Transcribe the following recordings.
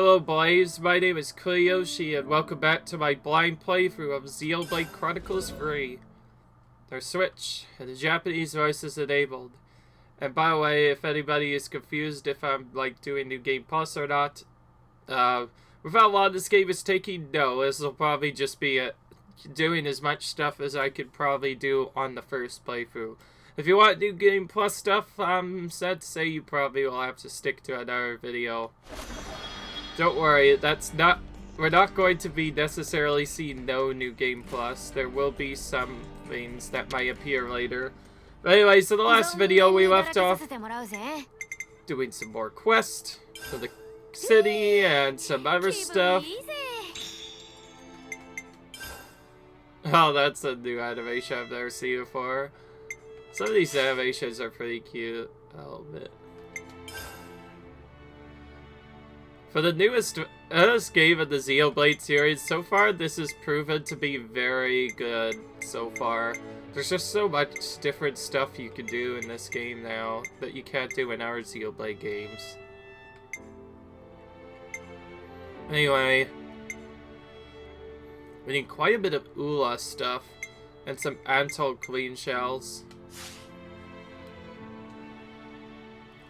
Hello boys, my name is Koyoshi and welcome back to my blind playthrough of Xenoblade Chronicles 3. There's Switch, and the Japanese voice is enabled. And by the way, if anybody is confused if I'm like doing New Game Plus or not, with how long this game is taking, no, this will probably just be doing as much stuff as I could probably do on the first playthrough. If you want New Game Plus stuff, I'm sad to say you probably will have to stick to another video. Don't worry, we're not going to be necessarily seeing no New Game Plus. There will be some things that might appear later. But anyway, so the last video we left off doing some more quests for the city and some other stuff. Oh, that's a new animation I've never seen before. Some of these animations are pretty cute. I'll admit. For the newest game of the Xenoblade series, so far this has proven to be very good so far. There's just so much different stuff you can do in this game now that you can't do in our Xenoblade games. Anyway, we need quite a bit of Ula stuff and some Antol clean shells.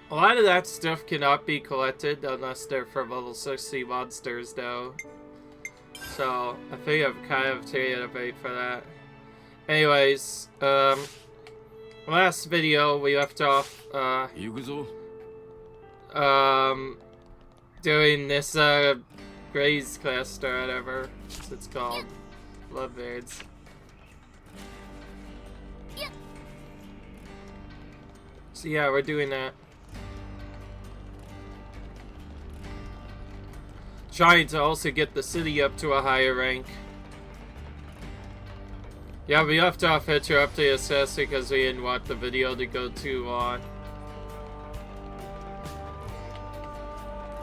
A lot of that stuff cannot be collected unless they're from level 60 monsters though. So I think I'm kind of taking a bait for that. Anyways, last video we left off doing this Graze quest or whatever it's called. Love birds. So yeah, we're doing that. Trying to also get the city up to a higher rank. Yeah, we left off interrupting assess because we didn't want the video to go too long.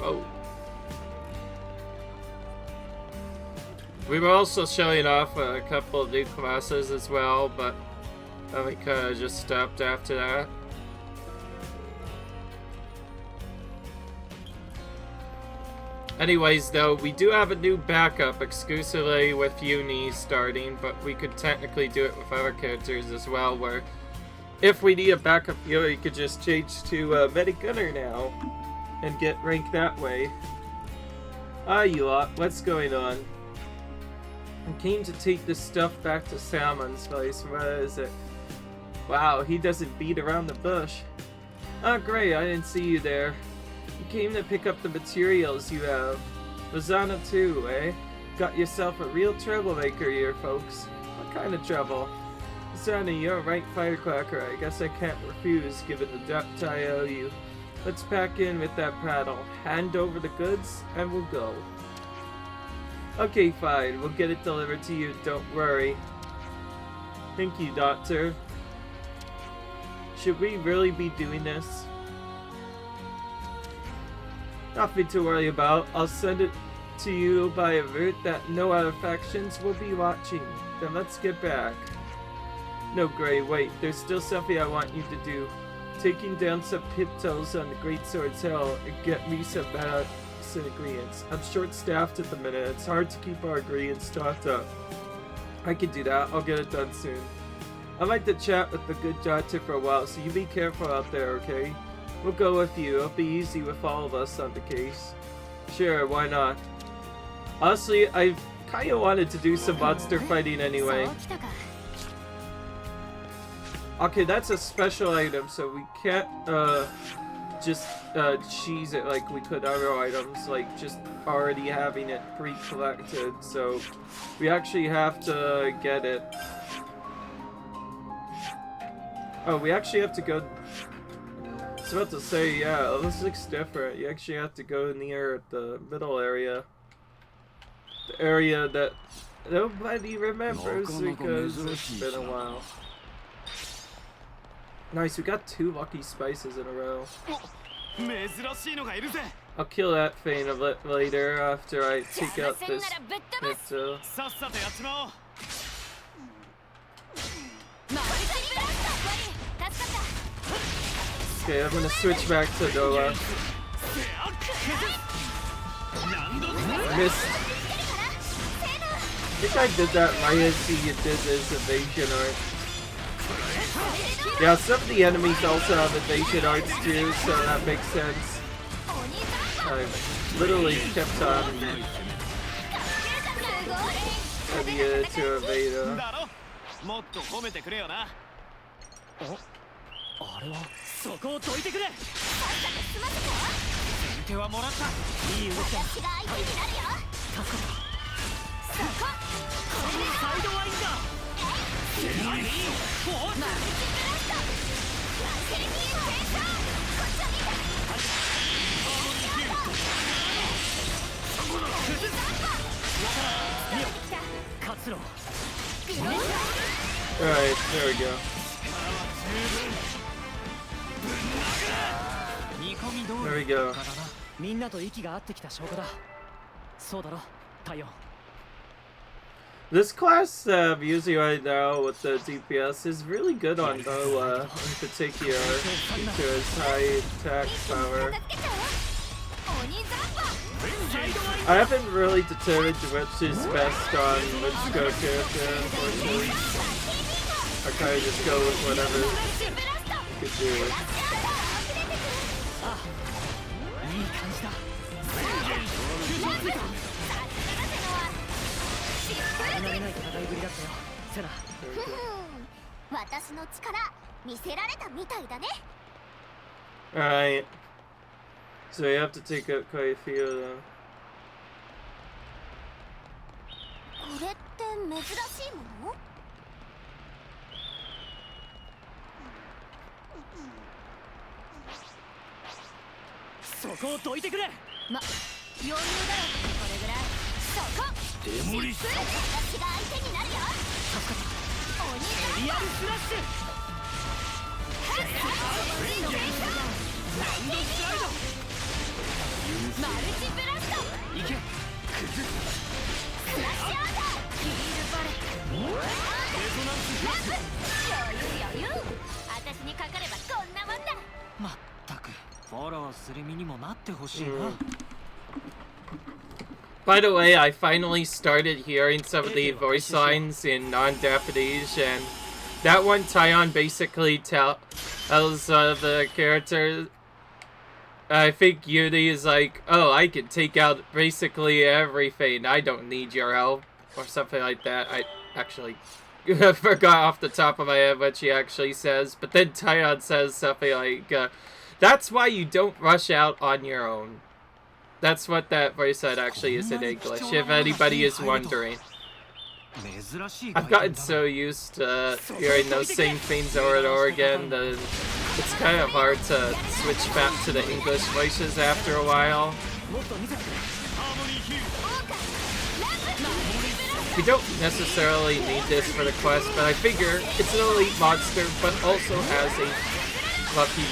Oh. We were also showing off a couple of new classes as well, but we kind of just stopped after that. Anyways, though, we do have a new backup exclusively with Uni starting, but we could technically do it with other characters as well, where if we need a backup hero, you could just change to Medic Gunner now and get ranked that way. Ah, you lot, what's going on? I'm keen to take this stuff back to Salmon's place. What is it? Wow, he doesn't beat around the bush. Ah, great, I didn't see you there. You came to pick up the materials you have. Lozano too, eh? Got yourself a real troublemaker here, folks. What kind of trouble? Lozano, you're a right firecracker. I guess I can't refuse, given the debt I owe you. Let's pack in with that prattle. Hand over the goods, and we'll go. Okay, fine. We'll get it delivered to you. Don't worry. Thank you, Doctor. Should we really be doing this? Nothing to worry about. I'll send it to you by a route that no other factions will be watching. Then let's get back. No, Gray, wait. There's still something I want you to do. Taking down some piptoes on the Great Sword's Hill and get me some medicine ingredients. I'm short-staffed at the minute. It's hard to keep our ingredients stocked up. I can do that. I'll get it done soon. I'd like to chat with the good doctor for a while, so you be careful out there, okay? We'll go with you. It'll be easy with all of us on the case. Sure, why not? Honestly, I kind of wanted to do some monster fighting anyway. Okay, that's a special item, so we can't just cheese it like we could other items, like just already having it pre-collected. So we actually have to get it. Oh, we actually have to go. I was about to say, yeah, this looks different. You actually have to go near the middle area. The area that nobody remembers because it's been a while. Nice, we got 2 lucky spices in a row. I'll kill that thing a bit later after I take out this pizza. Okay, I'm gonna switch back to Noah. Missed. I think I did that right as he did this evasion art. Yeah, some of the enemies also have evasion arts too, so that makes sense. I literally kept on to evade. Alright, there we go. There we go. This class I'm using right now with the DPS is really good on Noah in particular due to his high attack power. I haven't really determined which is best on which go character, unfortunately. I kind of just go with whatever I could do. Alright. So you have to take out quite a few of them. By the way, I finally started hearing some of the voice lines in non-Japanese, and that one Taion basically tells the character, I think Yuri is like, oh, I can take out basically everything, I don't need your help, or something like that. I actually forgot off the top of my head what she actually says, but then Taion says something like, that's why you don't rush out on your own. That's what that voice line actually is in English, if anybody is wondering. I've gotten so used to hearing those same things over and over again that it's kind of hard to switch back to the English voices after a while. We don't necessarily need this for the quest, but I figure it's an elite monster, but also has a lucky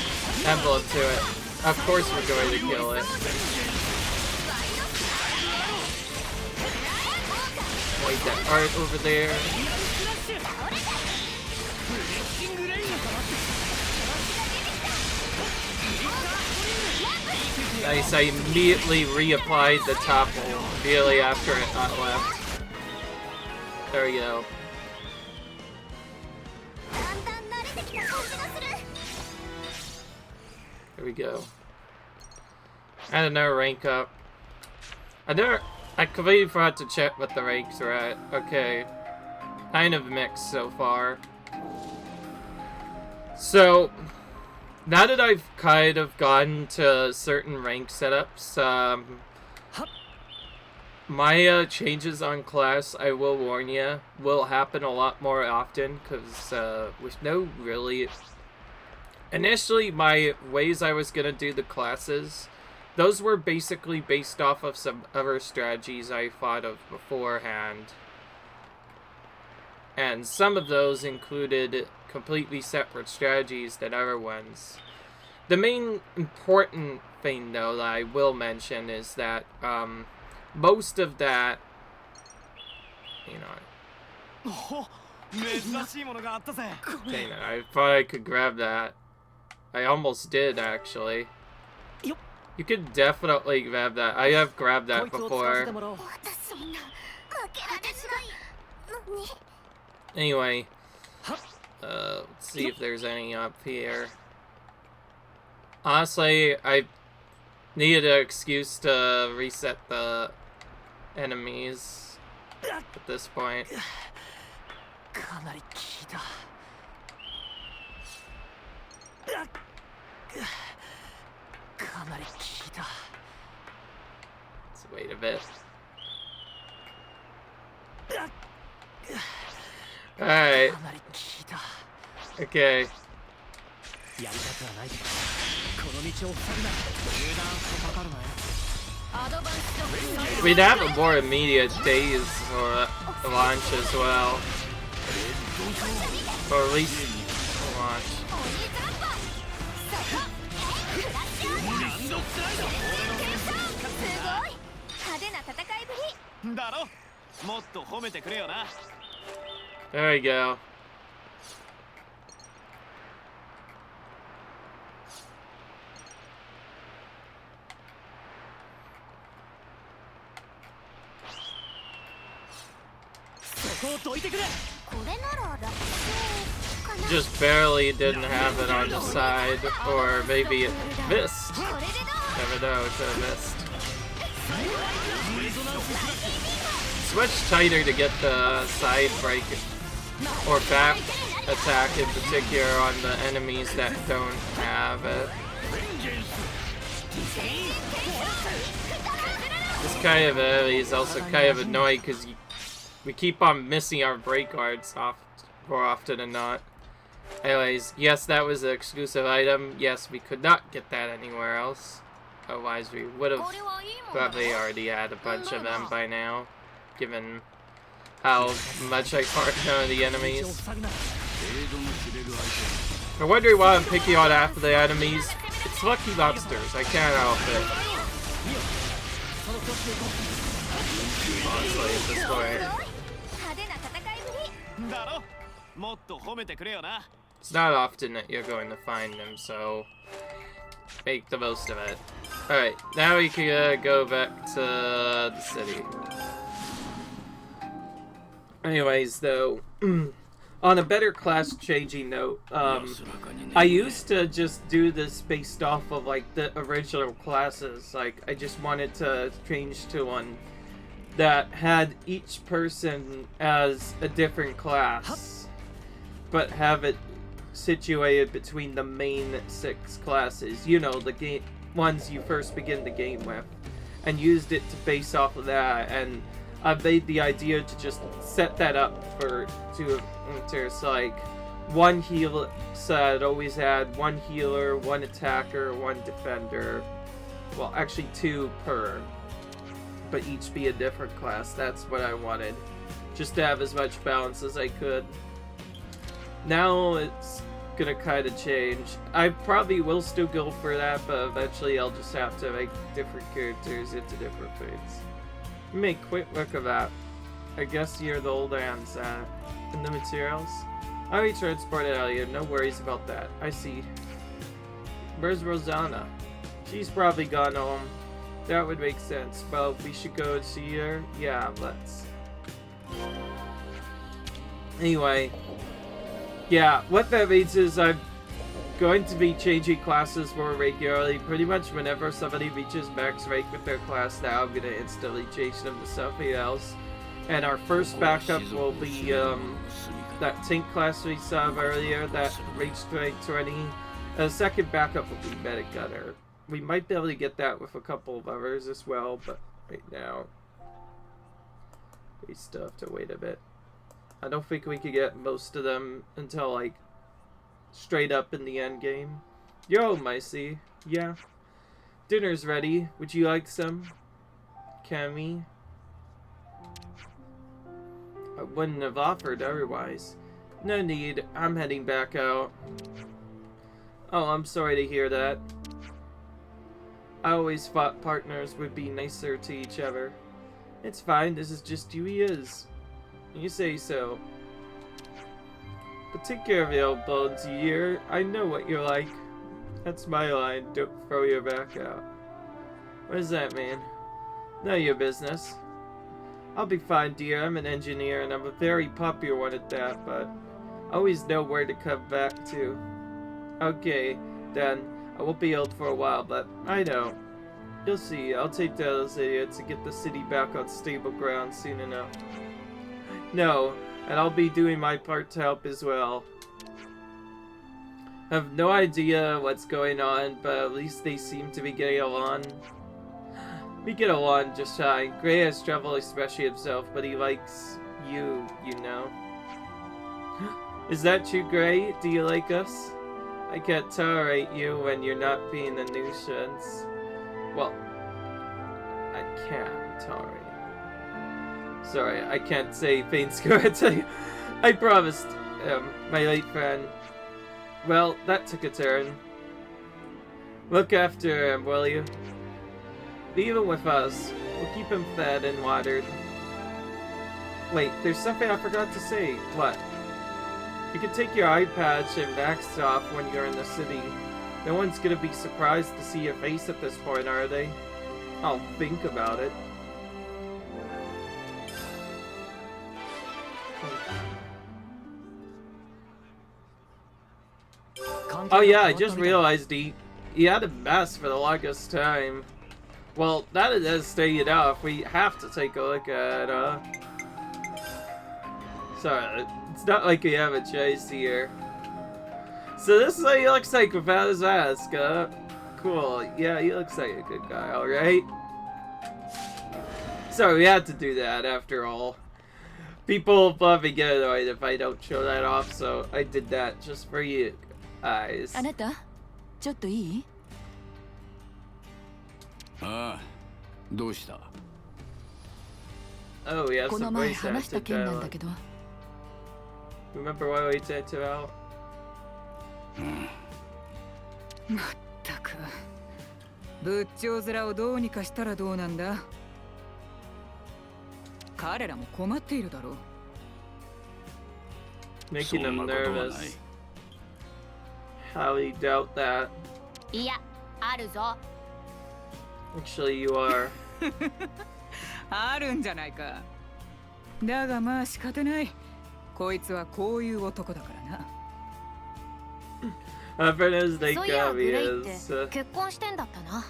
emblem to it. Of course we're going to kill it. Wait, that art over there. Nice, I immediately reapplied the topple immediately after it got left. There we go. There we go. And another rank up. I completely forgot to check what the ranks are at. Okay. Kind of mixed so far. So, now that I've kind of gotten to certain rank setups, my changes on class, I will warn you, will happen a lot more often, because with no really... Initially, my ways I was going to do the classes, those were basically based off of some other strategies I thought of beforehand. And some of those included completely separate strategies than other ones. The main important thing, though, that I will mention is that most of that, you know... Dang it, I thought I could grab that. I almost did, actually. You could definitely grab that. I have grabbed that before. Anyway, let's see if there's any up here. Honestly, I needed an excuse to reset the enemies at this point. Let's wait a bit. Alright. Okay. We'd have a more immediate days for launch as well. Or at least launch. There we go. Just barely didn't have it on the side, or maybe it missed. Never know, it could have missed. It's much tighter to get the side break or back attack in particular on the enemies that don't have it. This kind of area is also kind of annoying because we keep on missing our break guards more often than not. Anyways, yes, that was an exclusive item. Yes, we could not get that anywhere else. Otherwise, we would have probably already had a bunch of them by now, given how much I know the enemies. I'm wondering why I'm picking on half of the enemies. It's Lucky Lobsters. I can't help it. Honestly, at this point. It's not often that you're going to find them, so make the most of it. Alright, now we can go back to the city. Anyways, though, on a better class changing note, I used to just do this based off of like the original classes. Like, I just wanted to change to one that had each person as a different class, but have it situated between the main 6 classes. You know, the ones you first begin the game with, and used it to base off of that. And I've made the idea to just set that up for there's like one heal set. Always had one healer, one attacker, one defender. Well, actually 2 per, but each be a different class. That's what I wanted, just to have as much balance as I could. Now it's gonna kind of change. I probably will still go for that, but eventually I'll just have to make different characters into different things. Make quick work of that. I guess you're the old hands in the materials. I'll be transported out of here, no worries about that. I see. Where's Rosanna? She's probably gone home. That would make sense. Well, we should go and see her. Yeah, let's. Anyway. Yeah, what that means is I'm going to be changing classes more regularly. Pretty much whenever somebody reaches max rank with their class now, I'm going to instantly change them to something else. And our first backup will be that tank class we saw earlier that reached rank 20. And the second backup will be Medic Gunner. We might be able to get that with a couple of others as well, but right now we still have to wait a bit. I don't think we could get most of them until like straight up in the end game. Yo, Micey. Yeah. Dinner's ready. Would you like some? Cammy? I wouldn't have offered otherwise. No need. I'm heading back out. Oh, I'm sorry to hear that. I always thought partners would be nicer to each other. It's fine. This is just who he is. You say so. But take care of the old bones, you hear? I know what you're like. That's my line. Don't throw your back out. What does that mean? None of your business. I'll be fine, dear. I'm an engineer, and I'm a very popular one at that, but I always know where to come back to. Okay, then. I won't be old for a while, but I know. You'll see. I'll take down those idiots and get the city back on stable ground soon enough. No, and I'll be doing my part to help as well. I have no idea what's going on, but at least they seem to be getting along. We get along just fine. Gray has trouble expressing himself, but he likes you, you know. Is that true, Gray? Do you like us? I can't tolerate you when you're not being a nuisance. Well, I can tolerate. Sorry, I can't say things correctly. I promised my late friend. Well, that took a turn. Look after him, will you? Leave him with us. We'll keep him fed and watered. Wait, there's something I forgot to say. What? You can take your eye patch and max off when you're in the city. No one's gonna be surprised to see your face at this point, are they? I'll think about it. Oh yeah, I just realized he had a mask for the longest time. Well, that is stating enough. We have to take a look at sorry, it's not like we have a choice here. So this is what he looks like without his mask, cool. Yeah, he looks like a good guy, alright? So we had to do that after all. People will probably get annoyed if I don't show that off, so I did that just for you guys. あなた、ちょっといい？ああ、どうした？ Oh, we have この some 前 voice 話した acting 件なんだ dialogue. けど。Remember what we talked about? まったく仏頂面をどうにかしたらどうなんだ。彼らも困っているだろう。 Making him nervous. How he doubt that? いや、あるぞ。 Actually, you are. あるんじゃないか。だがまあ仕方ない。こいつはこういう男だからな。As they そういや、 come, グ he レイって is. 結婚してんだったな。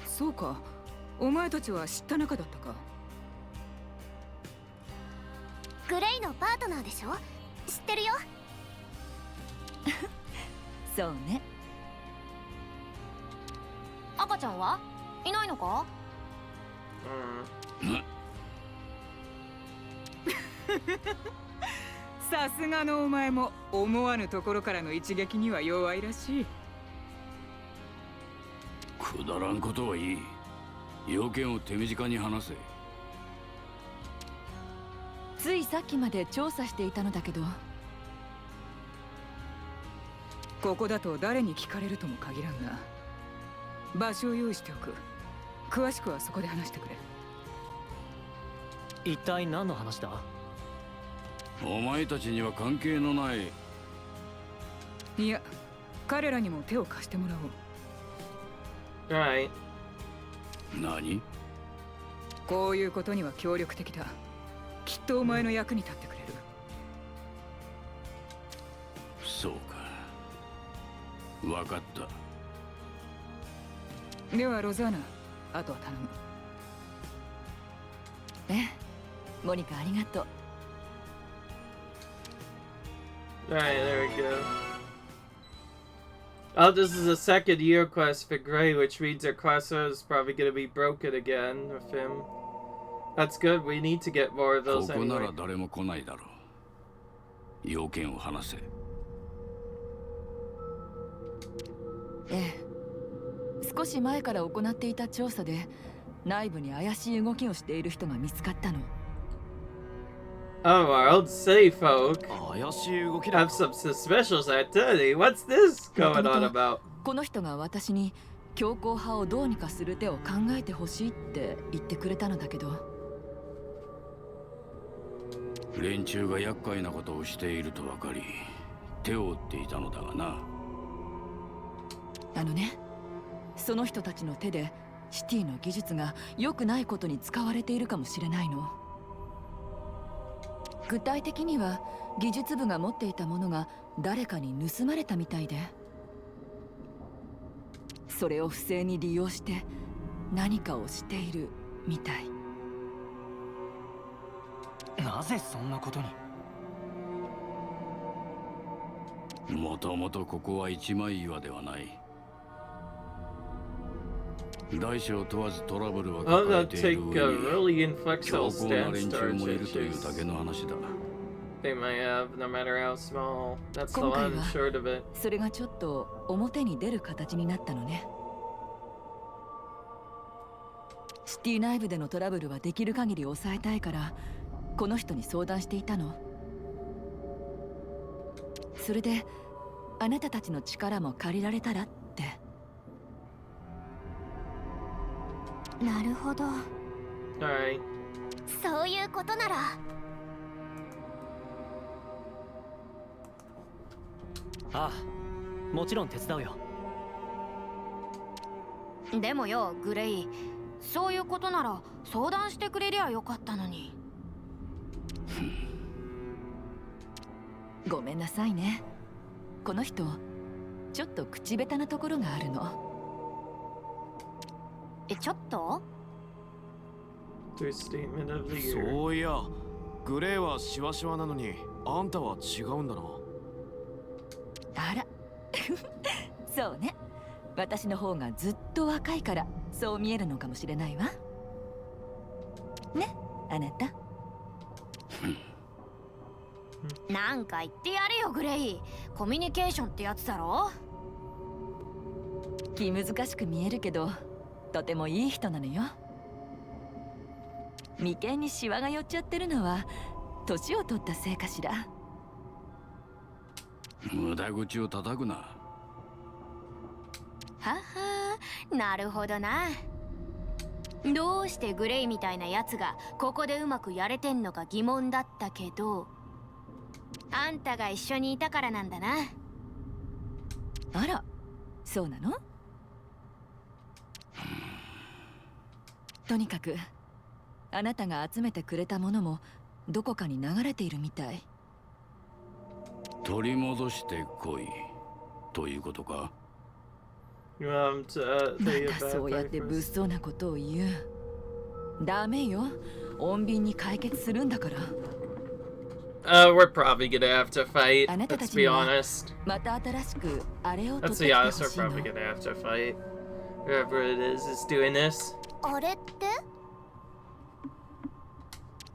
そうか。お前たちは知った仲だったか。グレイのパートナーでしょ？知ってるよ。そうね。赤ちゃんはいないのか？さすがのお前も思わぬところからの一撃には弱いらしい。くだらんことはいい。要件を手短に話せ。ついさっきまで調査していたのだけど。ここだと誰に聞かれるとも限らんが、場所を用意しておく。詳しくはそこで話してくれ。一体何の話だ？お前たちには関係のない。いや、彼らにも手を貸してもらおう。Right. 何？こういうことには協力的だ。きっとお前の役に立ってくれる。そうか。わかった。ではロザーナ、あとは頼む。ええ、モニカありがとう。Alright, there we go. Oh, this is a second year quest for Gray, which means our classroom is probably going to be broken again with him. That's good, we need to get more of こ those こな anyway. ら誰も来ないだろう。要件を話せ。ええ、少し前から行っていた調査で内部に怪しい動きをしている人が見つかったの。Oh, our old city folk 怪しい動きだ。 have some suspicious activity. What's this going on about? この人が私に強硬派をどうにかする手を考えてほしいって言ってくれたのだけど。連中が厄介なことをしていると分かり、手を打っていたのだがな。あのね、その人たちの手でシティの技術が良くないことに使われているかもしれないの。具体的には技術部が持っていたものが誰かに盗まれたみたいで、それを不正に利用して何かをしているみたい。なぜそんなことに。もともとここは一枚岩ではない。大小問わずトラブルは Well, 抱え they'll てい take る really 上に inflexible 強硬な stance 連中 starch もいるというだ issues けの話だ。 they may have, no matter how small. That's the 今回 long は and short of it. それがちょっと表に出る形になったのね。シティ内部でのトラブルはできる限り抑えたいからこの人に相談していたの。それであなたたちの力も借りられたらって。なるほど。 Alright. そういうことなら。ああ、もちろん手伝うよ。でもよグレイ、そういうことなら相談してくれりゃよかったのに。ごめんなさいね。この人ちょっと口下手なところがあるの。ちょっと Their statement of the year. そういや、グレーはシワシワなのにあんたは違うんだな。あらそうね、私の方がずっと若いからそう見えるのかもしれないわね、あなた。なんか言ってやれよグレイ。コミュニケーションってやつだろ。気難しく見えるけどとてもいい人なのよ。眉間にシワが寄っちゃってるのは年を取ったせいかしら。無駄口を叩くな。ははなるほどな。どうしてグレイみたいなやつがここでうまくやれてんのか疑問だったけど、あんたが一緒にいたからなんだな。あら、そうなの？とにかくあなたが集めてくれたものもどこかに流れているみたい。取り戻してこいということか。 You want to ま tell you た about そうやって物 breakfast? 騒なことを言う。ダメよ、穏便に解決するんだから。We're probably gonna have to fight. あなたた Let's ち be には honest. また新しくあれを取 Let's ってき be てほ honest. We're しいの。 probably gonna have to fight. Whoever it is doing this. あれっ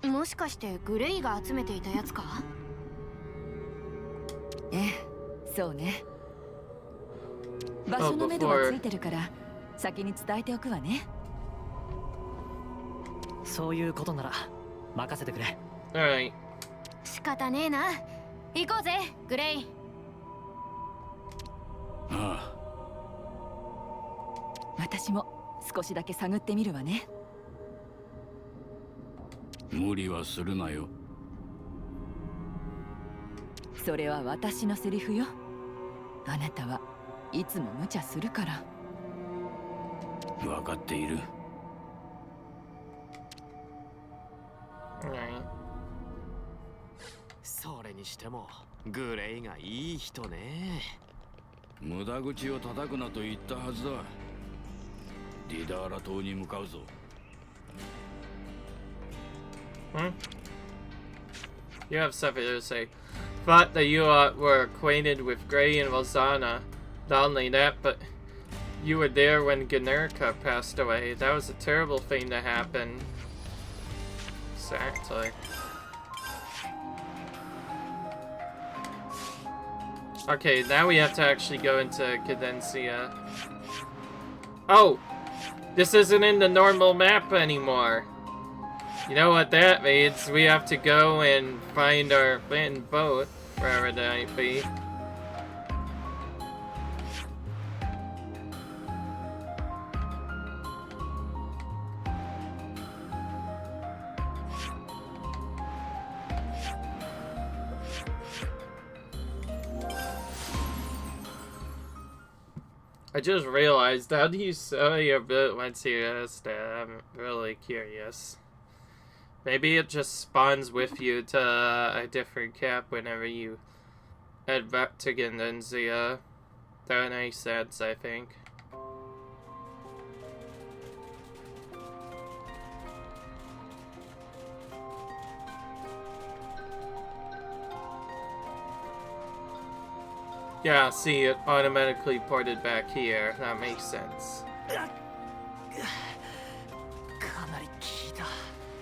てもしかしてグレイが集めていたやつか。ええ、そうね。場所の目処はついてるから先に伝えておくわね。そういうことなら任せてくれ。 Alright. 仕方ねえな。行こうぜグレイ。あ私も少しだけ探ってみるわね。あ、無理はするなよ。それは私のセリフよ。あなたはいつも無茶するから。分かっている。 Alright. それにしてもグレイがいい人ね。無駄口を叩くなと言ったはずだ。ディダーラ島に向かうぞ。Hmm? You have stuff here to say. Thought that you were acquainted with Gray and Walzana. Not only that, but you were there when Ganurka passed away. That was a terrible thing to happen. Exactly. Okay, now we have to actually go into Cadencia. Oh! This isn't in the normal map anymore. You know what that means? We have to go and find our abandoned boat, wherever that might be. I just realized, how do you sell your boot once you rest it? I'm really curious. Maybe it just spawns with you to a different cap whenever you head back to Gandenzia. That makes sense, I think. Yeah, see, it automatically ported back here. That makes sense.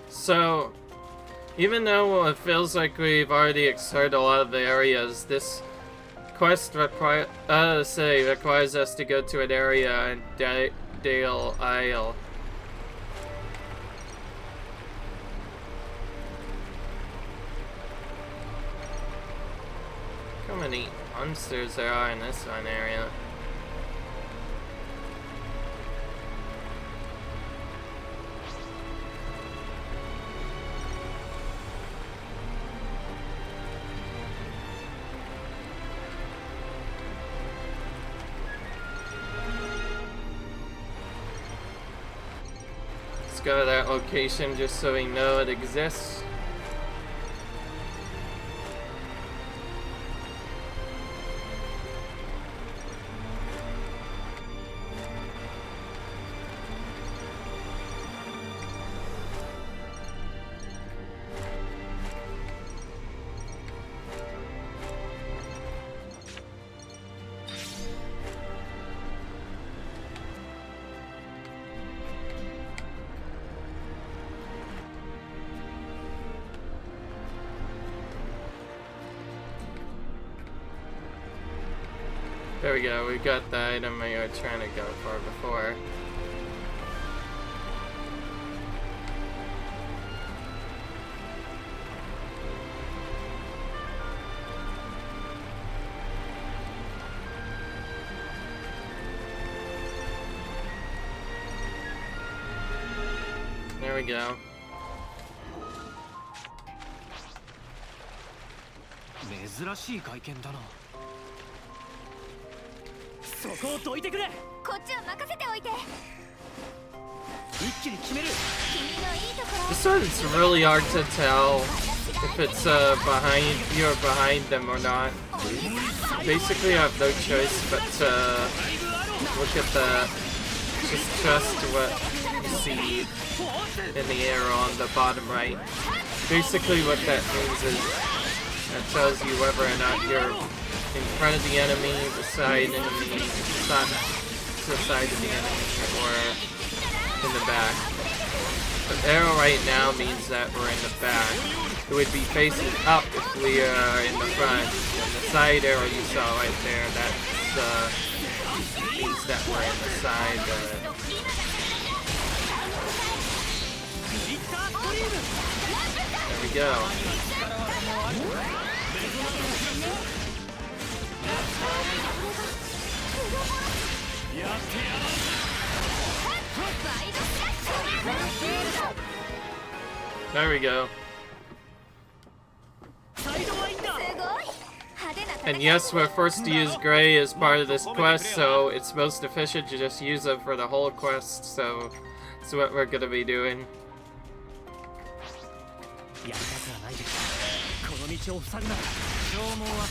So, even though it feels like we've already explored a lot of the areas, this quest requires us to go to an area in Dale Isle. How many monsters there are in this one area? Let's go to that location just so we know it exists. There we go, we got the item we were trying to go for before. There we go. 珍しい会見だな。そこをどいてくれ。こっちは任せておいて。一気に決める。君のいいところ。 This one, it's really hard to tell if it's behind you or behind them or not. Basically, I have no choice but to look at the, just trust what you see in the arrow on the bottom right. Basically, what that means is that tells you whether or not you're in front of the enemy, beside enemy, to the side of the enemy, or in the back. The arrow right now means that we're in the back. It would be facing up if we are in the front. And the side arrow you saw right there, that means that we're in the side. There we go. There we go. And yes, we're forced to use Gray as part of this quest, so it's most efficient to just use them for the whole quest, so that's what we're gonna be doing. We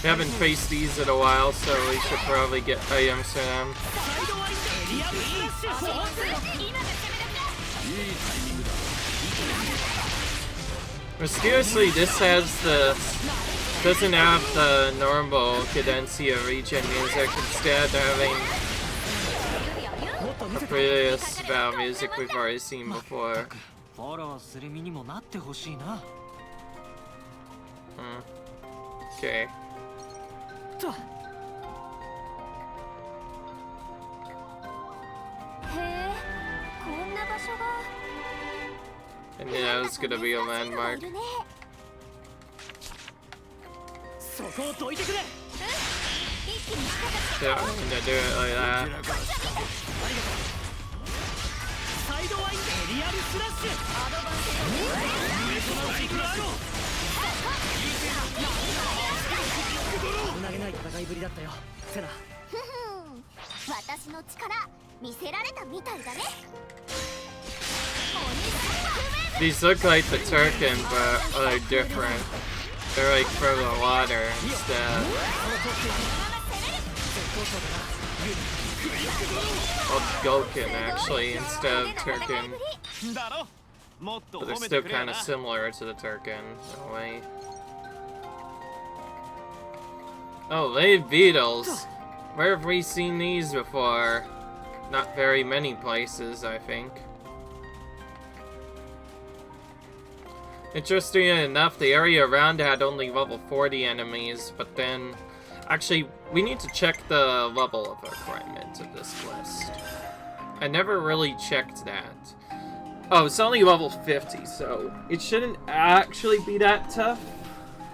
haven't faced these in a while, so we should probably get items for them. Mysteriously, this doesn't have the normal Cadencia region music, instead having the previous battle music we've already seen before. Okay. And yeah, it's gonna be a landmark. Yeah, I'm gonna do it like that. 私の力見せられたみたいだね。 These look like the Turken, but they're different. They're like for the water instead. Well, Gulkin actually instead of Turken. But they're still kind of similar to the Turken in a way. Oh, they beetles. Where have we seen these before? Not very many places, I think. Interesting enough, the area around had only level 40 enemies, but then... Actually, we need to check the level of equipment of this list. I never really checked that. Oh, it's only level 50, so it shouldn't actually be that tough.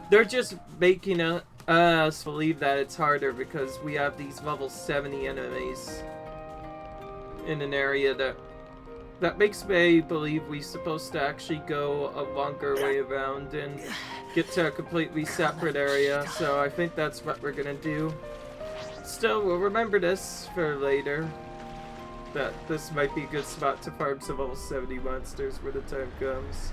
They're just making us believe that it's harder because we have these level 70 enemies in an area that makes me believe we're supposed to actually go a longer way around and get to a completely separate area, so I think that's what we're gonna do. Still, we'll remember this for later, that this might be a good spot to farm some level 70 monsters when the time comes.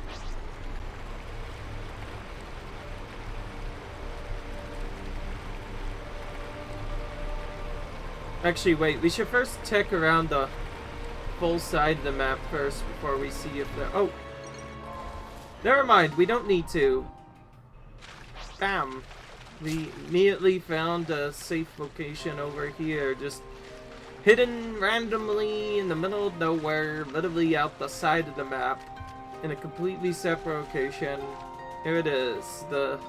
Actually, wait, we should first check around the full side of the map first before we see if there... Oh! Never mind, we don't need to. Bam! We immediately found a safe location over here, just hidden randomly in the middle of nowhere, literally out the side of the map, in a completely separate location. Here it is, the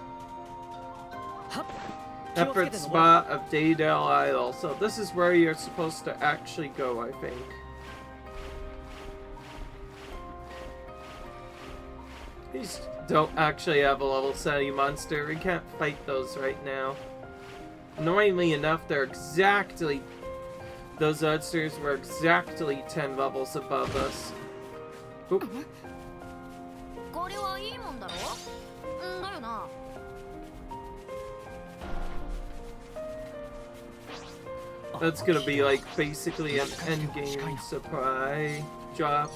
separate spot of Daedale Isle. So this is where you're supposed to actually go, I think. These don't actually have a level 70 monster. We can't fight those right now. Annoyingly enough, they're exactly... Those monsters were exactly 10 levels above us. Oop. That's gonna be like basically an endgame supply drop.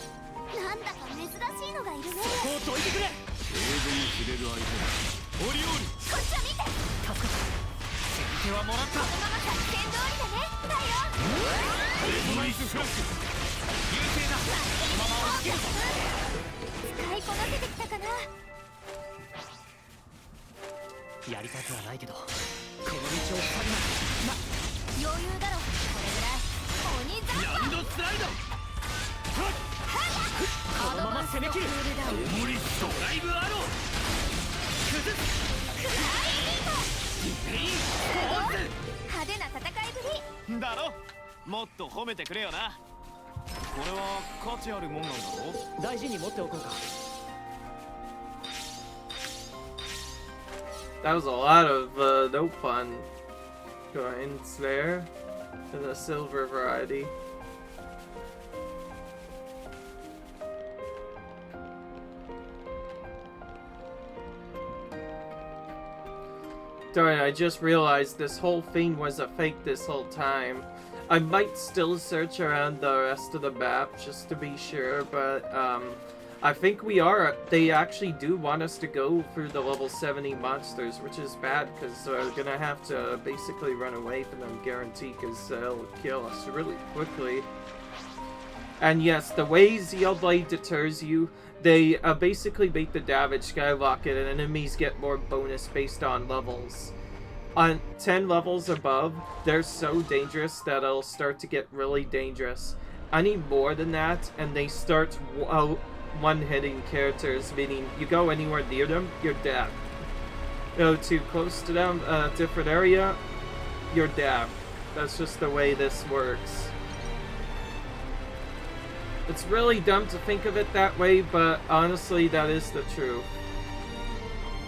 That was a lot of no fun coins there in the silver variety. Darn, I just realized this whole thing was a fake this whole time. I might still search around the rest of the map just to be sure, but I think we are. They actually do want us to go through the level 70 monsters, which is bad because we're gonna have to basically run away from them, guarantee, because they'll kill us really quickly. And yes, the way Xenoblade deters you, they basically make the damage skyrocket and enemies get more bonus based on levels. On 10 levels above, they're so dangerous that it'll start to get really dangerous. I need more than that, and they start one-hitting characters, meaning you go anywhere near them, you're dead. Go too close to them, different area, you're dead. That's just the way this works. It's really dumb to think of it that way, but honestly, that is the truth.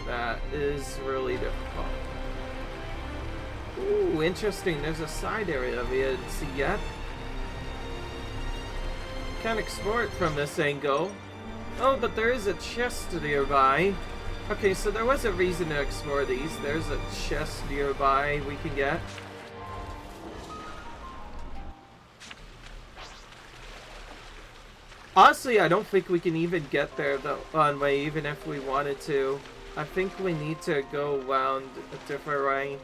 That is really difficult. Ooh, interesting. There's a side area we didn't see yet. Can't explore it from this angle. Oh, but there is a chest nearby. Okay, so there was a reason to explore these. There's a chest nearby we can get. Honestly, I don't think we can even get there the one way, even if we wanted to. I think we need to go around a different way.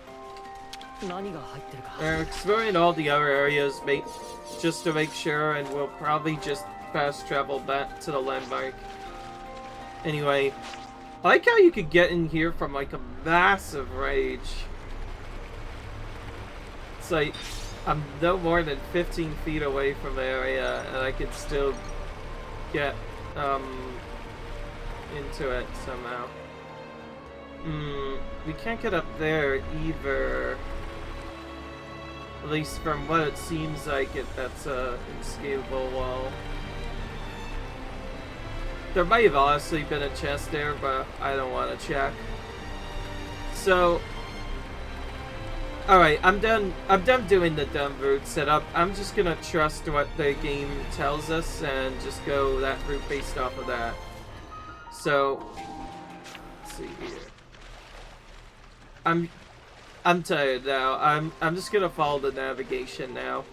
We're exploring all the other areas just to make sure, and we'll probably just fast travel back to the landmark. Anyway, I like how you could get in here from like a massive range. It's like I'm no more than 15 feet away from the area, and I could still get into it somehow. We can't get up there either. At least from what it seems like, that's a inescapable wall. There might have honestly been a chest there, but I don't want to check. So, alright, I'm done doing the dumb route setup. I'm just gonna trust what the game tells us and just go that route based off of that. So, let's see here. I'm tired now. I'm just gonna follow the navigation now.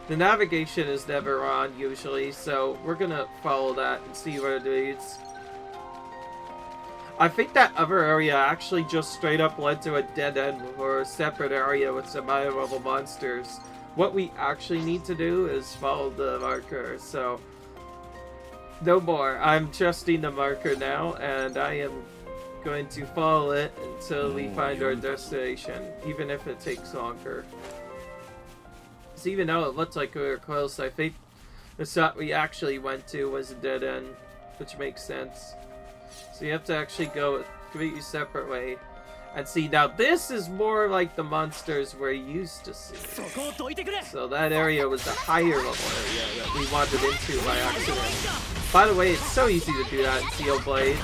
The navigation is never on usually, so we're gonna follow that and see where it leads. I think that other area actually just straight up led to a dead end or a separate area with some higher level monsters. What we actually need to do is follow the marker, so no more. I'm trusting the marker now, and I am going to follow it until we find our destination, even if it takes longer. So even though it looked like we were close, I think the spot we actually went to was a dead end, which makes sense. So you have to actually go a completely separate way. And see, now this is more like the monsters we're used to seeing. So that area was a higher level area that we wandered into by accident. By the way, it's so easy to do that in Xenoblade.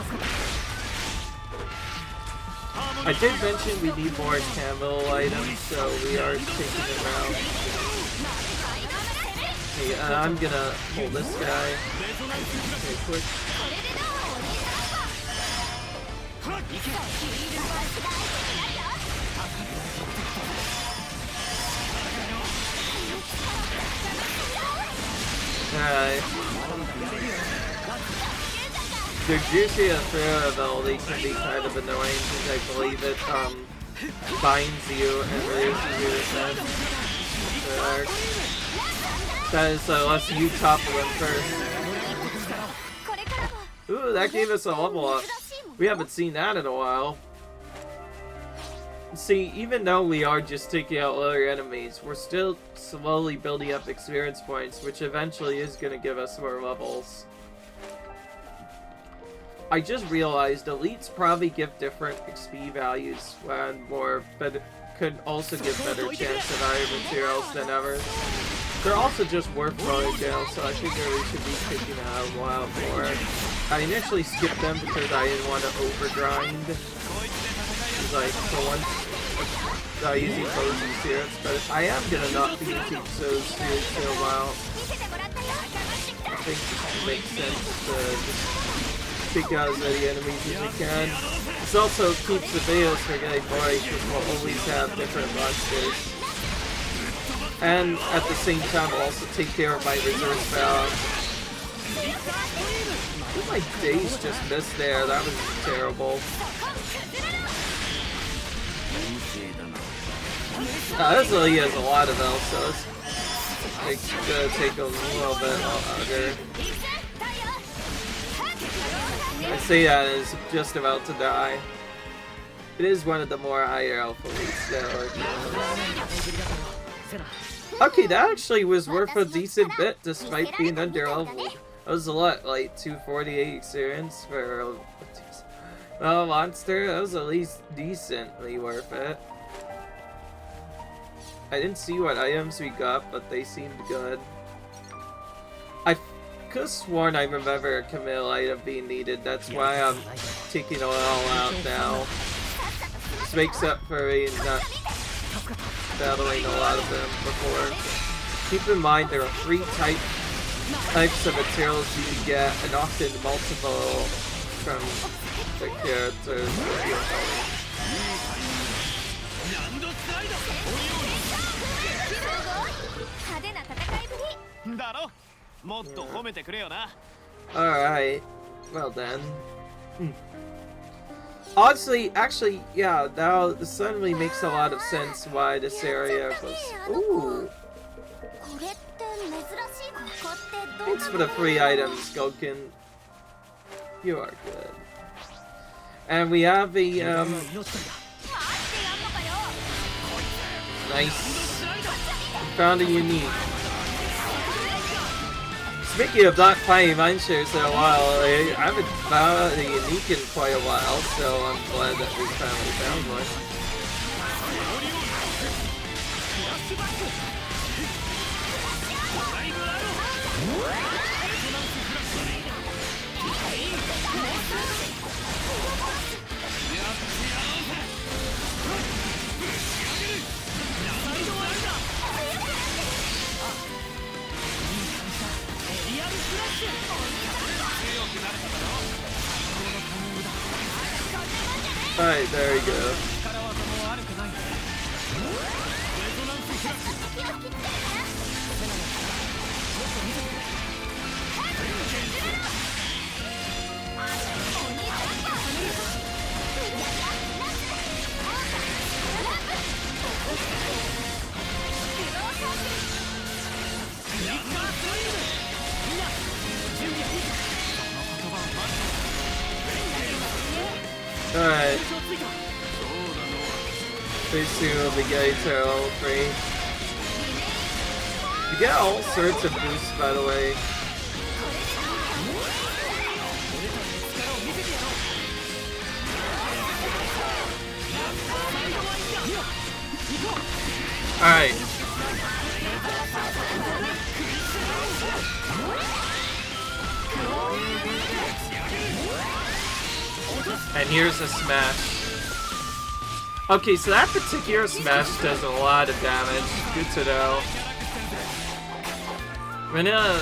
I did mention we need more camo items, so we are taking them out. Okay, I'm gonna pull this guy. Okay, quick. Alright. The juicy throw ability can be kind of annoying because I believe it binds you and reduces your defense. That is unless you topple him first. Ooh, that gave us a level up. We haven't seen that in a while. See, even though we are just taking out other enemies, we're still slowly building up experience points, which eventually is going to give us more levels. I just realized elites probably give different XP values and more, but could also give better chance of higher materials than others. They're also just worth throwing down, so I figure we should be taking out a while more. I initially skipped them because I didn't want to overgrind. Like, for once, using those spirits, but I am gonna not be using those spirits for a while. I think it makes sense to just take out as many enemies as we can. This also keeps the videos from getting boring because we'll always have different monsters. And at the same time, I'll also take care of my reserve balance. My days just missed there. That was terrible. This really has a lot of health, so it's gonna take a little bit longer. I say that as just about to die. It is one of the more higher alpha elites that are. Okay, that actually was worth a decent bit despite being under leveled. That was a lot, like 248 experience for a monster. That was at least decently worth it. I didn't see what items we got, but they seemed good. I could have sworn I remember a Camille item being needed. That's why I'm taking it all out now. This makes up for me not battling a lot of them before. Keep in mind there are 3 types of materials you can get, and often multiple from the characters. もっと褒めてくれよな。 Alright. Well then. Honestly, actually, yeah, now it suddenly makes a lot of sense why this area was... Ooh! Thanks for the free items, Gulkin. You are good. And we have the, nice. We found a unique. Speaking of not playing Mineshares in a while, I haven't found a unique in quite a while, so I'm glad that we finally found one. Alright, there we go. Alright. Pretty soon we'll be getting to level 3. You get all sorts of boosts, by the way. Alright. And here's a smash. Okay, so that particular smash does a lot of damage. Good to know. We're gonna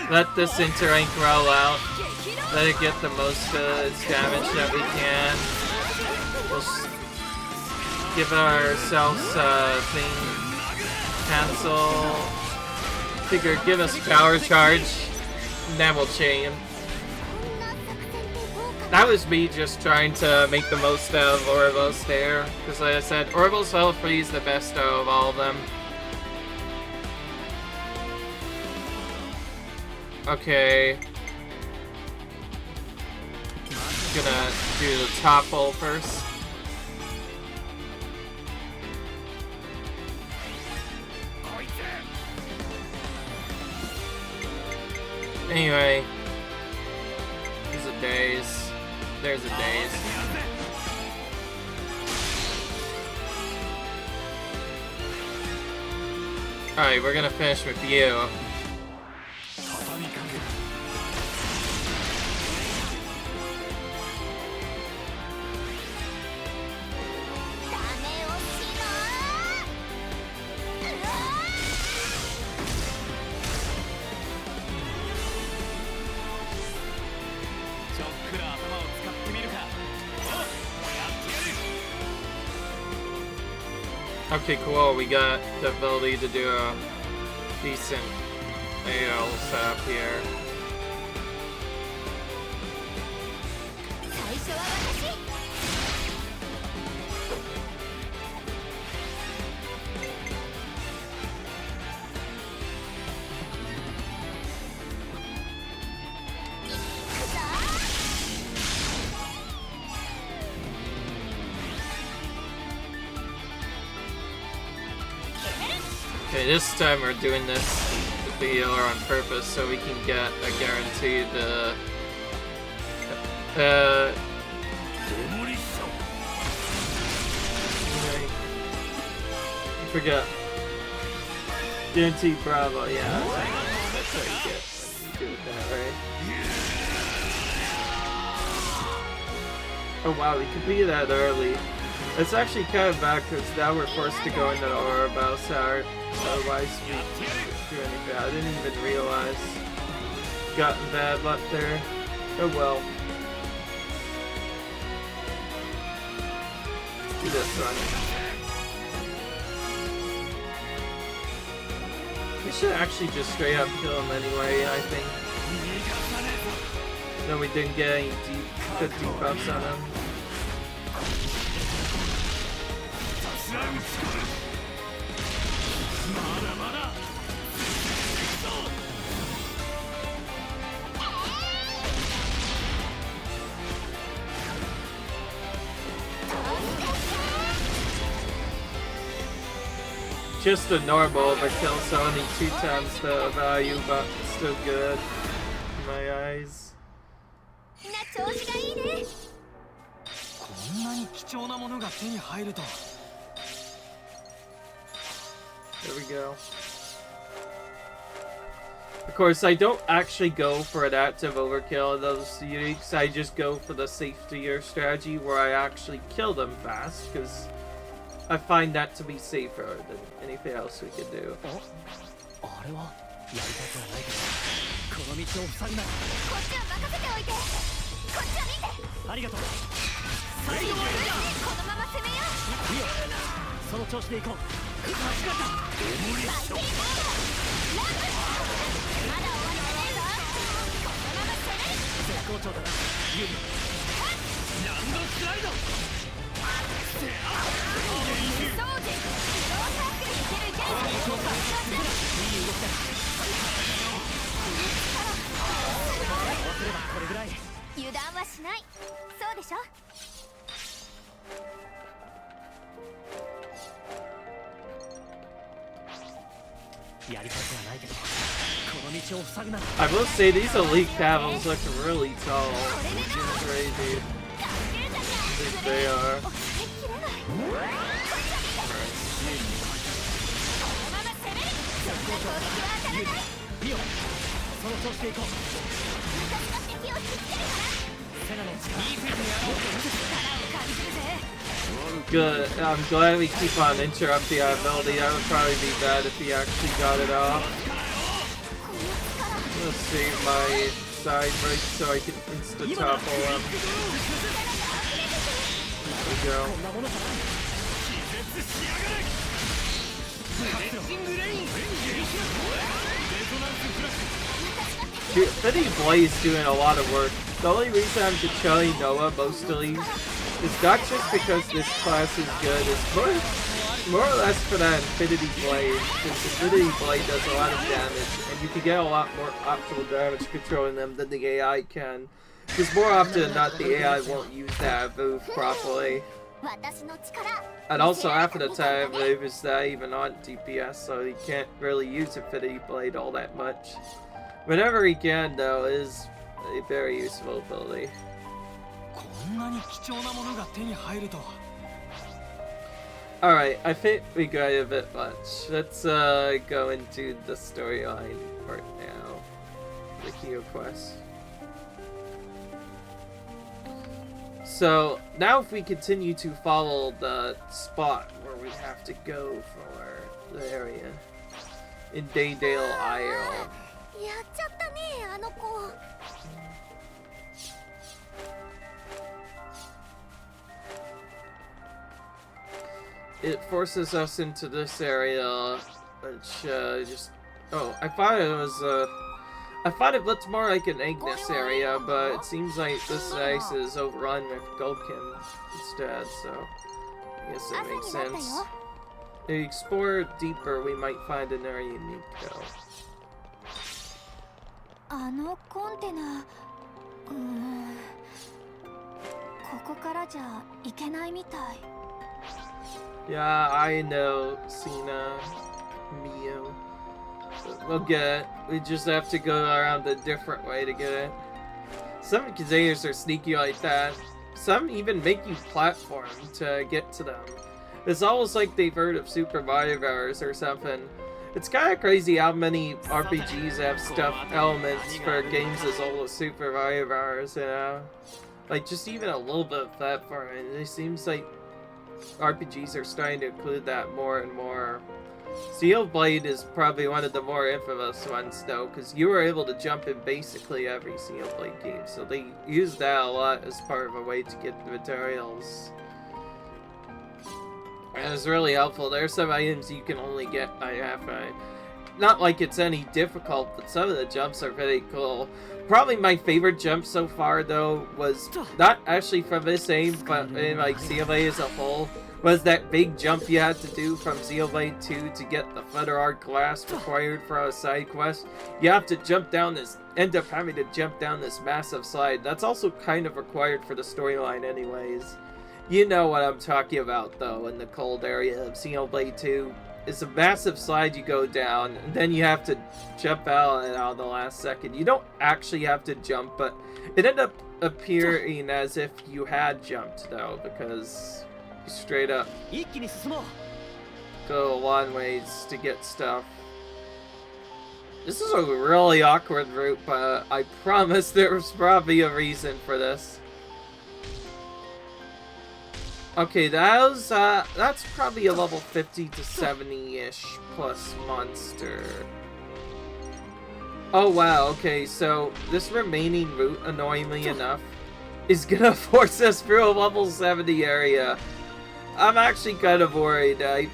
let this interrank roll out. Let it get the most its damage that we can. We'll give ourselves thing. Cancel. Figure, give us power charge. And then we'll chain. That was me just trying to make the most out of Orvos there. Because like I said, Orvos level 3 is the best out of all of them. Okay. Gonna do the top hole first. Anyway. There's a daze. There's a daze. Alright, we're gonna finish with you. Okay, cool. We got the ability to do a decent AL setup here. Okay, this time we're doing this with the healer on purpose so we can get a guaranteed I forget. Guaranteed Bravo, yeah. That's how you get good at that, right? Oh wow, we completed that early. It's actually kind of bad because now we're forced to go into the Aura Battle Tower. Otherwise we couldn't do anything. I didn't even realize. Gotten bad luck there. Oh well. Let's do this one. We should actually just straight up kill him anyway, I think. No, we didn't get any good debuffs on him. Just a normal overkill, so only 2 times the value, but still good in my eyes. みんな調子がいいね。こんなに貴重なものが手に入ると。 There we go. Of course, I don't actually go for an active overkill in those uniques. I just go for the safer strategy where I actually kill them fast, because I find that to be safer than anything else we can do. あれはやりたくはないけどこの道を塞ぐな。こっちは任せておいて。こっちは見て。ありがとう。最後までこのまま攻めよう。いいよその調子で行こう。間違った。バッテリーモード。ランプ。まだ終わりじゃねえぞ。このまま攻める。絶好調だなユリ。ランドスライド。そうで自動サークルいけるいける。いい動きだ。忘ればこれぐらい。油断はしない。そうでしょ。やりたくはないけどこの道を塞ぐな。 I will say these elite camels look really tall. Crazy. They are. いいよその調子で行こう。セナの力いいフェイスにもっと見せて。 Good. I'm glad we keep on interrupting our ability. That would probably be bad if he actually got it off. I'm gonna save my side break so I can insta-topple him. There we go. Dude, Fitty Blade's doing a lot of work. The only reason I'm controlling Noah mostly is not just because this class is good, it's more or less for that Infinity Blade, because Infinity Blade does a lot of damage, and you can get a lot more optimal damage controlling them than the AI can. Because more often than not, the AI won't use that move properly. And also, half of the time, move is not even on DPS, so he can't really use Infinity Blade all that much. Whenever he can, though, it is a very useful ability. Alright, I think we got a bit much. Let's go into the storyline part now. The hero quest. So, now if we continue to follow the spot where we have to go for the area in Daydale Isle. It forces us into this area, which just... Oh, I thought it looked more like an Agnes area, but it seems like this ice is overrun with Gulkin instead, so I guess it makes sense. If we explore deeper, we might find an area unique, though. Yeah, I know, Cena, Mio. We'll get it. We just have to go around a different way to get it. Some containers are sneaky like that. Some even make you platform to get to them. It's almost like they've heard of Super Mario Bros. Or something. It's kind of crazy how many RPGs have stuff elements for games as old as Super Mario Bros. You know? Like, just even a little bit of platforming. It seems like RPGs are starting to include that more and more. Xenoblade is probably one of the more infamous ones, though, because you were able to jump in basically every Xenoblade game, so they use that a lot as part of a way to get the materials. And it's really helpful. There are some items you can only get by halfway. not like it's any difficult, but some of the jumps are very cool. Probably my favorite jump so far, though, was not actually from this game, but in like Xenoblade as a whole, was that big jump you had to do from Xenoblade 2 to get the Feather Art Glass required for a side quest. You have to jump down this, end up having to jump down this massive slide. That's also kind of required for the storyline anyways. You know what I'm talking about, though, in the cold area of Xenoblade 2. It's a massive slide you go down, and then you have to jump out and out the last second. You don't actually have to jump, but it ended up appearing as if you had jumped, though, because you straight up go a long ways to get stuff. This is a really awkward route, but I promise there's probably a reason for this. Okay, that's probably a level 50 to 70-ish plus monster. Oh wow, okay, so this remaining route, annoyingly enough, is gonna force us through a level 70 area. I'm actually kind of worried. I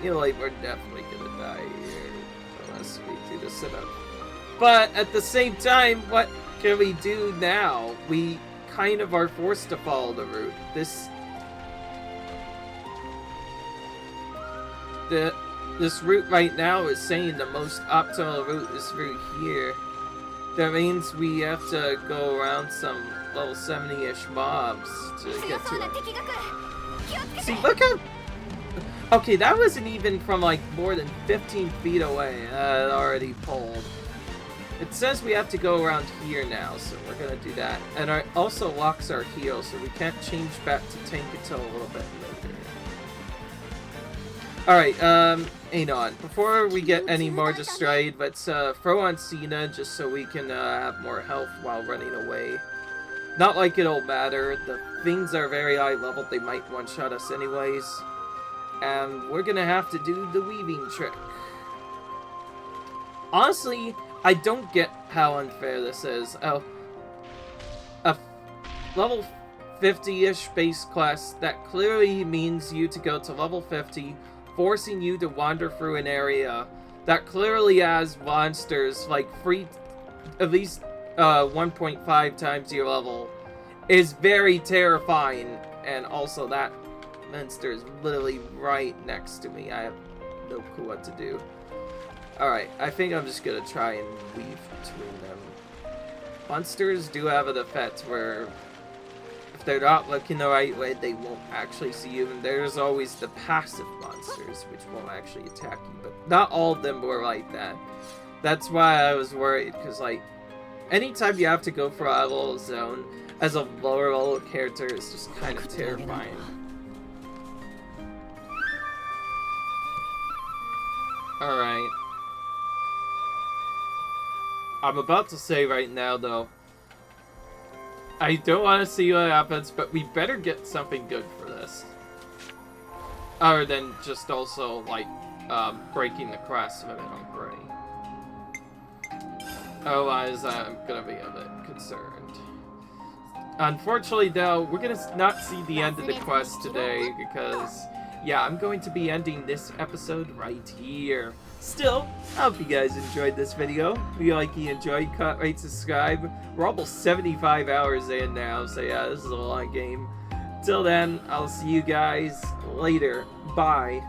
feel like we're definitely gonna die here unless we do the setup. But at the same time, what can we do now? We kind of are forced to follow the route. This route right now is saying the most optimal route is through here. That means we have to go around some level 70-ish mobs to get to it. See, look how... Okay, that wasn't even from like more than 15 feet away. It already pulled. It says we have to go around here now, so we're gonna do that. And it also locks our heal, so we can't change back to tank until a little bit later. Alright, Anon, before we get any more distracted, let's throw on Cena just so we can have more health while running away. Not like it'll matter, the things are very high level, they might one-shot us anyways. And we're gonna have to do the weaving trick. Honestly, I don't get how unfair this is. Oh, a level 50-ish base class, that clearly means you to go to level 50, forcing you to wander through an area that clearly has monsters like at least 1.5 times your level, is very terrifying. And also that monster is literally right next to me. I have no clue what to do. Alright, I think I'm just gonna try and weave between them. Monsters do have an effect where if they're not looking the right way, they won't actually see you. And there's always the passive monsters, which won't actually attack you. But not all of them were like that. That's why I was worried, because like, anytime you have to go for a little zone, as a lower level character, it's just kind of terrifying. Alright. I'm about to say right now, though, I don't want to see what happens, but we better get something good for this. Other than just also, like, breaking the crest of it already. Otherwise, I'm gonna be a bit concerned. Unfortunately, though, we're gonna not see the end of the quest today, because, yeah, I'm going to be ending this episode right here. Still, I hope you guys enjoyed this video. If you like, you enjoyed, cut, rate, subscribe. We're almost 75 hours in now, so yeah, this is a long game. Till then, I'll see you guys later. Bye.